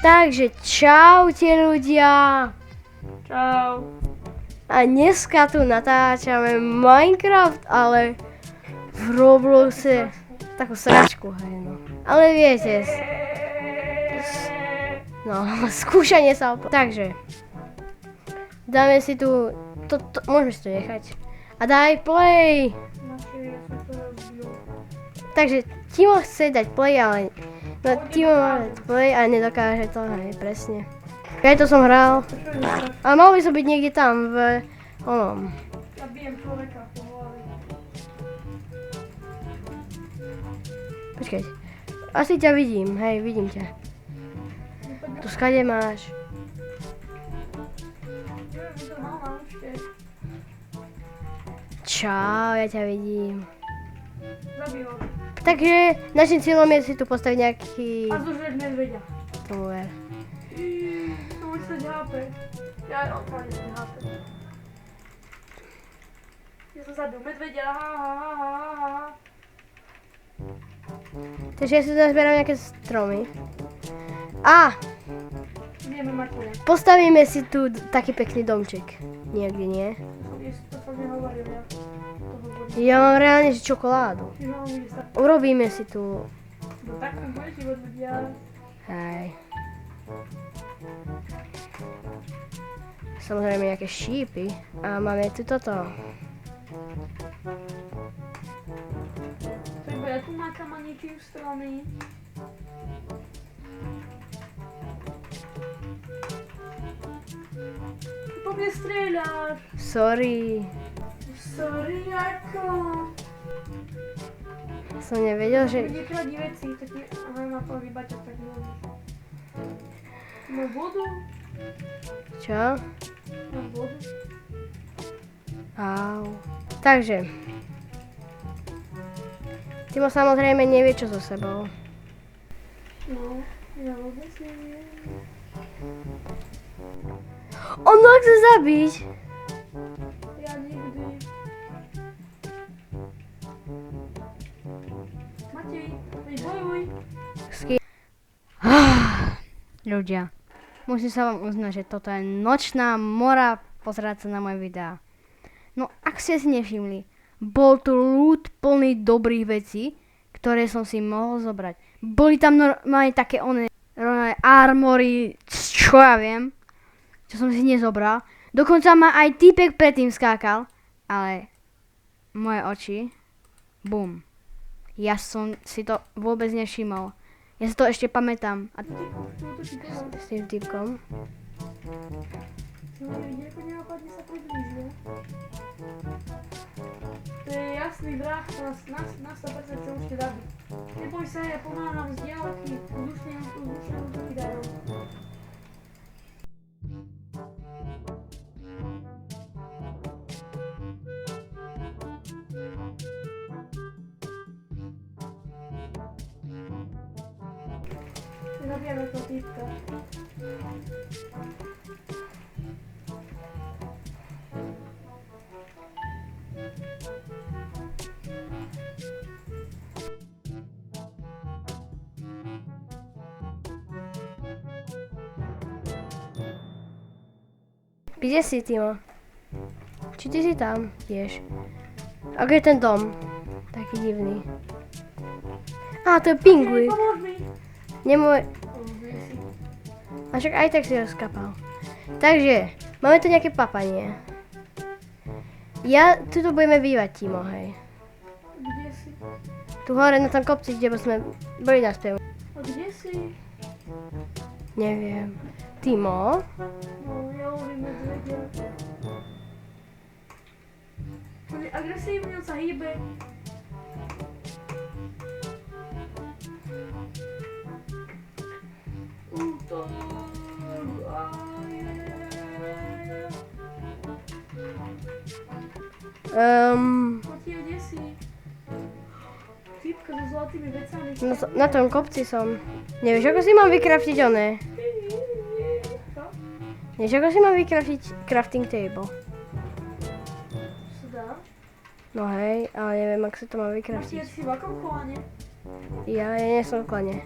Takže čaute ľudia. Čau. A dneska tu natáčame Minecraft, ale v Robloxe takú sračku, hej no. Ale viete, no, skúšanie sa Takže, dáme si tu, môžeme si to nechať. A daj play. Takže Timo chce dať play, ale Timo má dať play a nedokáže to, hej, presne. Ja to som hral. A mal by som byť niekde tam v onom. Ja bijem človeka po hlave. Počkaj. Asi ťa vidím, hej, vidím ťa. Tu skade máš. Čau, ja ťa vidím. Zabij ho. Takže našim cieľom je si tu postaviť nejaký... A zožrieť medveďa. Tomu ver. To už sa ďápe. Ja odpálim sa ďápe. Ja som zabil medveďa, ha. Takže ja si nazberám nejaké stromy. A! Vieme mať pole. Postavíme si tu taký pekný domček. Niekde, nie? To som nehovoril ja. Ja mám reálne že čokoládu. Urobíme si tu... No tak to bude život ľudia. Hej. Samozrejme nejaké šípy. A máme tu toto. Treba ja tu mákam a ničím stromy. Po mne strieľaš. Sorry. Sorry, ako. Som nevedel, že... Nekradí veci, tak ne... Aha, má to vybaťať, tak môžeš. Má vodu? Čo? Má vodu? Au. Takže. Timo samozrejme nevie, čo so sebou. No, ja vôbec neviem. On ma chce zabiť. Ja nikdy. Matej, bojuj. Ľudia, musím sa vám uznať, že toto je nočná mora pozerať sa na moje videá. No, ak ste si nevšimli, bol tu loot plný dobrých vecí, ktoré som si mohol zobrať. Boli tam normálne také armory, čo ja viem, čo som si nezobral. Dokonca ma aj týpek predtým skákal, ale moje oči, bum. Ja som si to vôbec nevšimol. Ja si to ešte pamätám. A s tým typkom. To je jasný vrah, na 100% čo už te zabí. Neboj sa, ja pomáham z diaľky, vzdušným vydarom. Zabijeme to týpka. Kde si, Timo? Či ty si tam tiež? Ako je ten dom? Taký divný. Á, to je pingui. Pomôž mi. Nemôj... A však aj tak si ho skapal. Takže, máme tu nejaké papanie. Tuto budeme bývať, Timo, hej. Kde si? Tu hore na tom kopci, kde sme boli na spevu. A kde si? Neviem. Timo? No, ja lovím medvedia. On je agresívny, on sa hýbe. Útok! Matia, kde si? Typka so zlatými vecami. Na tom kopci som. Nevieš, ako si mám vykraftiť oné? Čo? Nevieš, ako si mám vykraftiť crafting table? Sa dá? No hej, ale neviem, ak sa to má Matia, vykraftiť. si v akom chovane? Ja nie som v klane.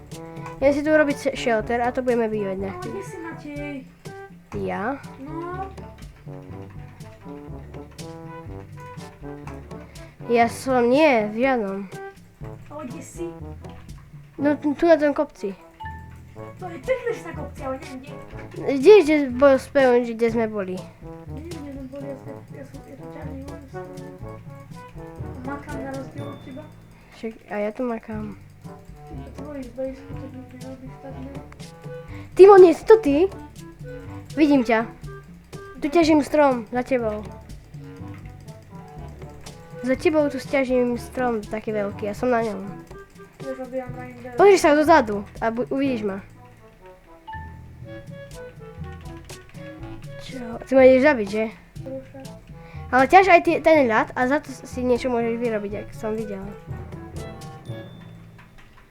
Ja si tu urobiť shelter a to budeme bývať No, nejaký. kde si Matej? Ja? No, Ja som nie, v žiadnom. ale kde si? No tu na tom kopci. To je pekné, že na kopci, ale neviem kde. Kde bol spev, kde sme boli? Neviem, kde sme boli, ja tu čarný vôbec. Makám na rozdiel od teba. Však, a ja tu makám. To tvoji zbejsku, to by nerobíš tak, ne? Timo, nie si to ty? Vidím ťa. Tu ťažím strom, za tebou. Za tebou tu stiažím strom taký veľký, ja som na ňom. Ja zabijam Rindera. Pozri sa dozadu a uvidíš ma. Čo? Ty ma ideš zabiť, že? Ruša. Ale ťaž aj ten ľad a za to si niečo môžeš vyrobiť, ak som videla.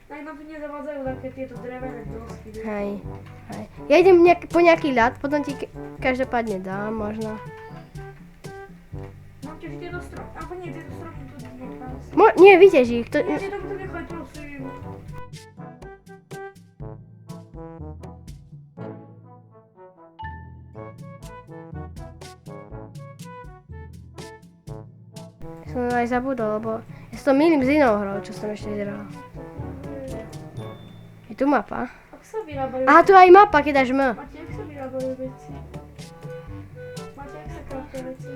Aj nám tu nezavádzajú také tieto drevené dosky. vieš. Hej, hej. Ja idem po nejaký ľad, potom ti každopádne dám, možno. Mám tiež tieto stromy. Alebo nie, tieto stromy tu nechám. Nie, vyťaž ich. To, Nie, tieto tu nechaj, prosím. som aj zabudol, lebo ja som to mýlim s inou hrou, čo som ešte hrala. Je tu mapa. Ak sa vyrábajú... Aha, tu aj mapa, keď dáš M. Máte, jak sa vyrábajú veci? Máte, jak sa kraftia veci?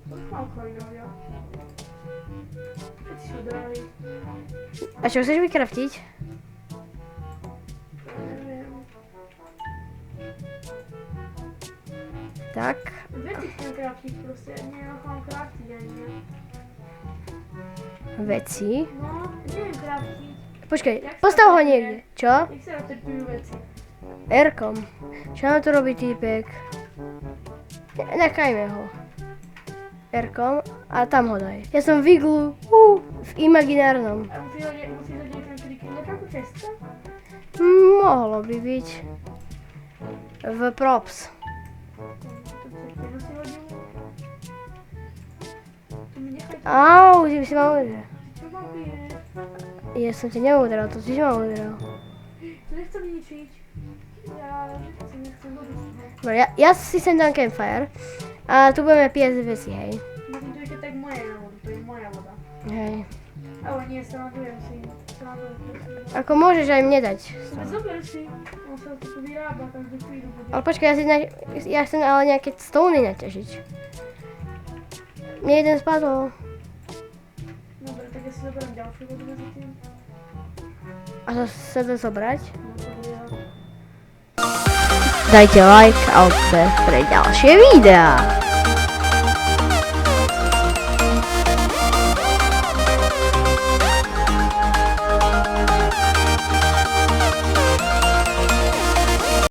Už mám coinovia. Všetci sú drahí. A čo chceš vykraftiť? Ja neviem. Tak. Veci chcem kraftiť proste, neviem ako mám kraftiť ani ne. Veci. No, neviem kraftiť. Počkaj, Jak sa postav ho to niekde. Čo? Jak sa repetujú veci? R-kom. Čo nám tu robí týpek? Nechajme ho. R-kom a tam ho daj. Ja som v iglu. V imaginárnom. A musí hodieť ten klik. Nejakú cestu? Mohlo by byť. V props. Musí hodil. Tu mi nechajte. Au, ty by si ma udrel. Čo mám pije? Ja som ťa neudrel, to si ma udrel. To nechcem ničiť. Ja nechcem vodu z toho. Dobre, ja si sem dám campfire. A tu budeme piesť veci, hej. Musím to ešte tak moje na vodu, to je moja voda. Hej. Ale nie, srandujem si. Srandujem si. Ako môžeš aj mne dať. Zober si. On sa to tu vyrába každú chvíľu bude. Ale počkaj, ja chcem ale nejaké stony naťažiť. Mne jeden spadol. Dobre, tak ja si zoberiem ďalšiu vodu medzi tým. A to sa dá zobrať? No to bude ja. Dajte like a odber pre ďalšie videá.